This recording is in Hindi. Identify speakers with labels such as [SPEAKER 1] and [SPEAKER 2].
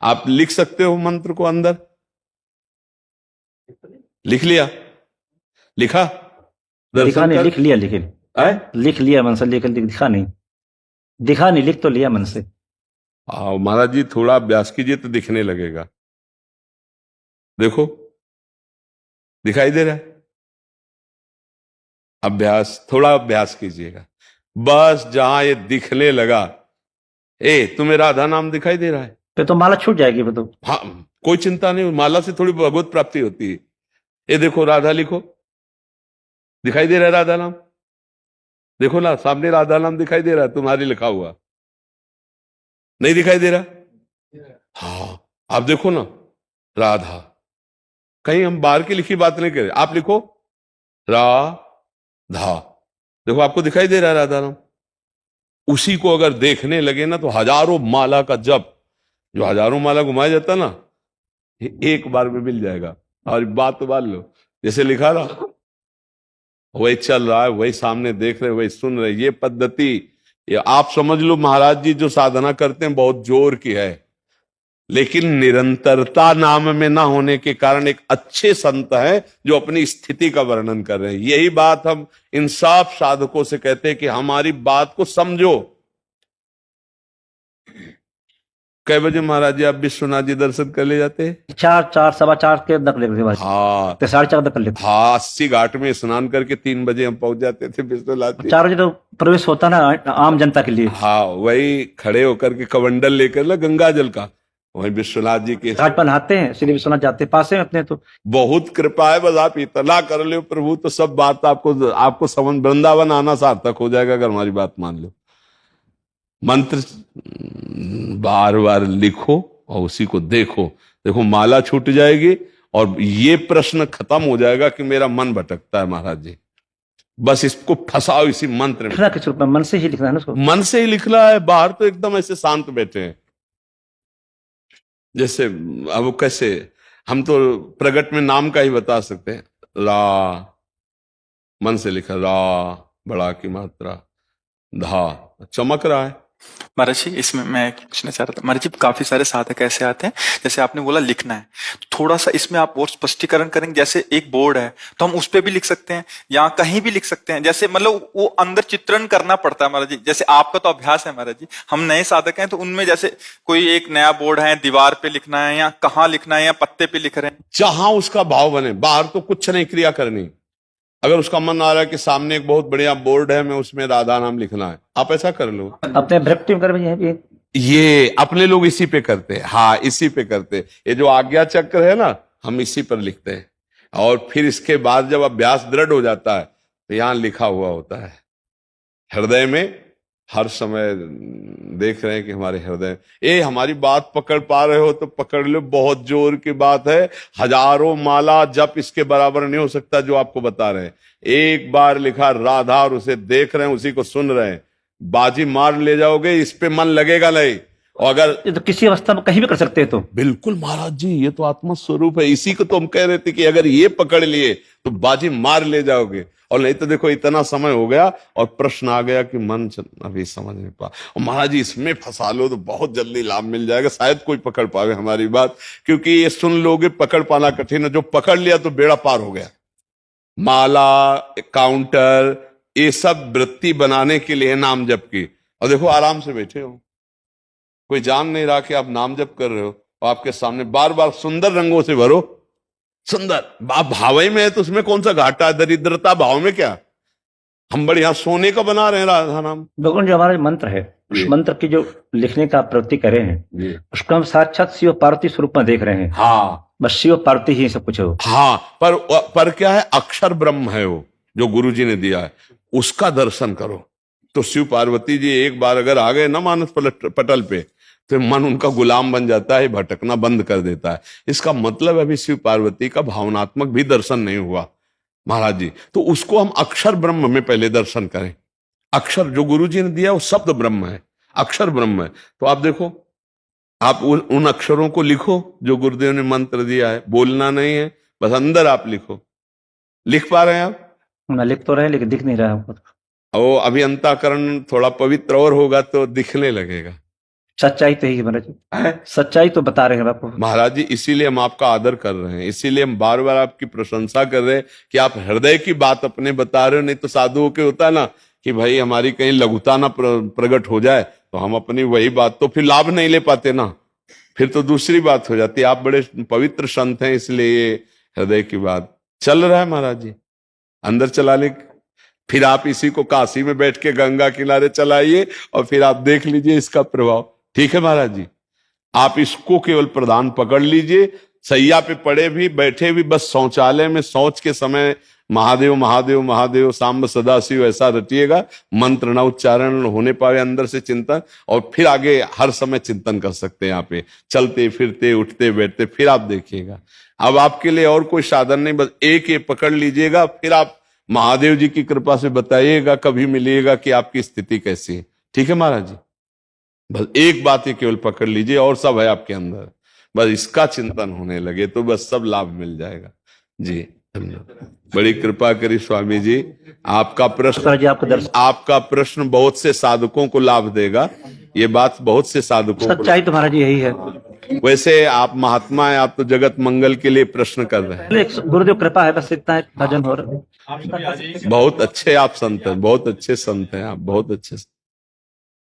[SPEAKER 1] आप लिख सकते हो मंत्र को अंदर? लिख लिया? लिखा?
[SPEAKER 2] लिखा
[SPEAKER 1] दर्शन
[SPEAKER 2] नहीं,
[SPEAKER 1] कर
[SPEAKER 2] लिख लिया, लेकिन लिख लिया मन से, लेकिन लिखा नहीं। दिखा नहीं, लिख तो लिया मन से।
[SPEAKER 1] आओ महाराज जी, थोड़ा अभ्यास कीजिए तो दिखने लगेगा। देखो, दिखाई दे रहा है? अभ्यास, थोड़ा अभ्यास कीजिएगा। बस जहां ये दिखने लगा, तुम्हें राधा नाम दिखाई दे रहा है?
[SPEAKER 2] फिर तो माला छूट जाएगी फिर तो।
[SPEAKER 1] हाँ, कोई चिंता नहीं, माला से थोड़ी भगवत प्राप्ति होती है। ये देखो, राधा लिखो, दिखाई दे रहा है राधा नाम? देखो ना, सामने राधा नाम दिखाई दे रहा है, तुम्हारी लिखा हुआ नहीं दिखाई दे रहा? हाँ, आप देखो ना, राधा। कहीं हम बाहर की लिखी बात नहीं करें, आप लिखो राधा, देखो आपको दिखाई दे रहा है राधा नाम। उसी को अगर देखने लगे ना तो हजारों माला का जप, जो हजारों माला घुमाया जाता ना, एक बार में मिल जाएगा। और बात तो मान लो, जैसे लिखा ना, वही चल रहा है, वही सामने देख रहे, वही सुन रहे। ये पद्धति, ये आप समझ लो महाराज जी जो साधना करते हैं बहुत जोर की है, लेकिन निरंतरता नाम में ना होने के कारण एक अच्छे संत हैं जो अपनी स्थिति का वर्णन कर रहे हैं। यही बात हम इन सब साधकों से कहते हैं कि हमारी बात को समझो। कै बजे महाराज जी आप विश्वनाथ जी दर्शन कर ले जाते हैं?
[SPEAKER 2] 4, 4, 4:15 के तक लेते थे।
[SPEAKER 1] हाँ,
[SPEAKER 2] तो 4:30 तक कर लेते।
[SPEAKER 1] हाँ, 80 घाट में स्नान करके 3 बजे हम पहुंच जाते थे विश्वनाथ जी।
[SPEAKER 2] 4 बजे तो प्रवेश होता ना आम जनता के लिए।
[SPEAKER 1] हाँ, वही खड़े होकर के कमंडल लेकर ना गंगा जल का, वही विश्वनाथ जी के
[SPEAKER 2] घाट पर नहाते हैं, श्री विश्वनाथ जाते हैं, पास में अपने। तो
[SPEAKER 1] बहुत कृपा है, बस आप इतना कर लो प्रभु तो सब बात आपको समझ, वृंदावन आना सार्थक हो जाएगा अगर हमारी बात मान लो। मंत्र बार बार लिखो और उसी को देखो, देखो माला छूट जाएगी और ये प्रश्न खत्म हो जाएगा कि मेरा मन भटकता है महाराज जी। बस इसको फंसाओ इसी मंत्र में।
[SPEAKER 2] लिखना किस रूप में? मन से ही लिखना है ना उसको।
[SPEAKER 1] मन से ही लिखना है, बाहर तो एकदम ऐसे शांत बैठे हैं जैसे, अब कैसे हम तो प्रगट में नाम का ही बता सकते हैं। रा, मन से लिखा रा, बड़ा की मात्रा, धा, चमक रहा है।
[SPEAKER 3] महाराज जी, इसमें मैं पूछना चाह रहा था, महाराज जी काफी सारे साधक ऐसे आते हैं, जैसे आपने बोला लिखना है, थोड़ा सा इसमें आप और स्पष्टीकरण करेंगे? जैसे एक बोर्ड है तो हम उस पे भी लिख सकते हैं या कहीं भी लिख सकते हैं, जैसे मतलब वो अंदर चित्रण करना पड़ता है महाराज जी? जैसे आपका तो अभ्यास है महाराज जी, हम नए साधक हैं तो उनमें जैसे कोई एक नया बोर्ड है, दीवार पे लिखना है या कहाँ लिखना है या पत्ते पे लिख रहे हैं?
[SPEAKER 1] जहां उसका भाव बने, बाहर तो कुछ नहीं क्रिया करनी। अगर उसका मन आ रहा है कि सामने एक बहुत बढ़िया बोर्ड है, मैं उसमें राधा नाम लिखना है, आप ऐसा कर लो।
[SPEAKER 2] अपने भक्ति में कर,
[SPEAKER 1] ये अपने लोग इसी पे करते हैं। हाँ, इसी पे करते हैं। ये जो आज्ञा चक्र है ना, हम इसी पर लिखते हैं। और फिर इसके बाद जब अभ्यास दृढ़ हो जाता है तो यहां लिखा हुआ होता है हृदय में। हर समय देख रहे हैं कि हमारे हृदय, हमारी बात पकड़ पा रहे हो तो पकड़ लो, बहुत जोर की बात है। हजारों माला जप इसके बराबर नहीं हो सकता जो आपको बता रहे हैं। एक बार लिखा राधा और उसे देख रहे हैं, उसी को सुन रहे हैं, बाजी मार ले जाओगे, इस पे मन लगेगा नहीं। और अगर
[SPEAKER 2] ये तो किसी अवस्था में कहीं भी कर सकते हैं। तो
[SPEAKER 1] बिल्कुल महाराज जी, ये तो आत्मा स्वरूप है। इसी को तो हम कह रहे थे कि अगर ये पकड़ लिए तो बाजी मार ले जाओगे। और नहीं तो देखो, इतना समय हो गया और प्रश्न आ गया कि मन अभी समझ नहीं पा, और महाराज जी इसमें फंसा लो तो बहुत जल्दी लाभ मिल जाएगा। शायद कोई पकड़ पावे हमारी बात, क्योंकि ये सुन लोगे, पकड़ पाना कठिन है। जो पकड़ लिया तो बेड़ा पार हो गया। माला, काउंटर, ये सब वृत्ति बनाने के लिए नाम जप की। और देखो आराम से बैठे हो, कोई जान नहीं रहा कि आप नाम जप कर रहे हो, और आपके सामने बार बार सुंदर रंगों से भरो, सुंदर। आप भाव में है तो उसमें कौन सा घाटा है? दरिद्रता भाव में क्या? हम बढ़िया सोने का बना रहे हैं राधा नाम।
[SPEAKER 2] भगवान जो हमारा मंत्र है, उस मंत्र की जो लिखने का प्रवृत्ति करे हैं, उसको हम साक्षात शिव पार्वती स्वरूप में देख रहे हैं।
[SPEAKER 1] हाँ,
[SPEAKER 2] बस शिव पार्वती ही सब कुछ है।
[SPEAKER 1] हाँ, पर क्या है, अक्षर ब्रह्म है वो जो गुरु जी ने दिया है, उसका दर्शन करो। तो शिव पार्वती जी एक बार अगर आ गए ना मानस पटल पे, तो मन उनका गुलाम बन जाता है, भटकना बंद कर देता है। इसका मतलब अभी शिव पार्वती का भावनात्मक भी दर्शन नहीं हुआ महाराज जी। तो उसको हम अक्षर ब्रह्म में पहले दर्शन करें। अक्षर जो गुरु जी ने दिया वो शब्द ब्रह्म है, अक्षर ब्रह्म है। तो आप देखो, आप उन अक्षरों को लिखो जो गुरुदेव ने मंत्र दिया है। बोलना नहीं है, बस अंदर आप लिखो। लिख पा रहे हैं आप?
[SPEAKER 2] मैं लिख तो रहे लेकिन दिख नहीं रहा हमको।
[SPEAKER 1] अभी अंतःकरण थोड़ा पवित्र और होगा तो दिखने लगेगा।
[SPEAKER 2] सच्चाई तो यही है महाराज जी,
[SPEAKER 1] है?
[SPEAKER 2] सच्चाई तो बता रहे हैं आपको।
[SPEAKER 1] महाराज जी इसीलिए हम आपका आदर कर रहे हैं, इसीलिए हम बार बार आपकी प्रशंसा कर रहे हैं कि आप हृदय की बात अपने बता रहे हो। नहीं तो साधुओं के होता है ना कि भाई हमारी कहीं लघुता ना प्रकट हो जाए तो हम अपनी वही बात तो फिर लाभ नहीं ले पाते ना, फिर तो दूसरी बात हो जाती है। आप बड़े पवित्र संत हैं इसलिए ये हृदय की बात चल रहा है महाराज जी, अंदर चला ले। फिर आप इसी को काशी में बैठ के गंगा किनारे चलाइए और फिर आप देख लीजिए इसका प्रभाव। ठीक है महाराज जी, आप इसको केवल प्रधान पकड़ लीजिए। सैया पे पड़े भी बैठे भी बस शौचालय में शौच के समय महादेव महादेव महादेव सांब सदाशिव ऐसा रटिएगा, मंत्र न उच्चारण होने पाए अंदर से चिंतन, और फिर आगे हर समय चिंतन कर सकते हैं। यहाँ पे चलते फिरते उठते बैठते फिर आप देखिएगा। अब आपके लिए और कोई साधन नहीं, बस एक ये पकड़ लीजिएगा, फिर आप महादेव जी की कृपा से बताइएगा कभी मिलिएगा कि आपकी स्थिति कैसी है। ठीक है महाराज जी, बस एक बात ही केवल पकड़ लीजिए और सब है आपके अंदर, बस इसका चिंतन होने लगे तो बस सब लाभ मिल जाएगा। जी धन्यवाद, बड़ी कृपा करी स्वामी जी। आपका
[SPEAKER 2] जी आपका दर्शन,
[SPEAKER 1] आपका प्रश्न बहुत से साधकों को लाभ देगा, ये बात बहुत से साधकों को।
[SPEAKER 2] सच्चाई तो महाराज जी यही है।
[SPEAKER 1] वैसे आप महात्मा हैं, आप तो जगत मंगल के लिए प्रश्न कर रहे हैं।
[SPEAKER 2] गुरुदेव कृपा है, बस इतना भजन हो रहा है।
[SPEAKER 1] बहुत अच्छे आप संत हैं, बहुत अच्छे संत हैं आप, बहुत अच्छे।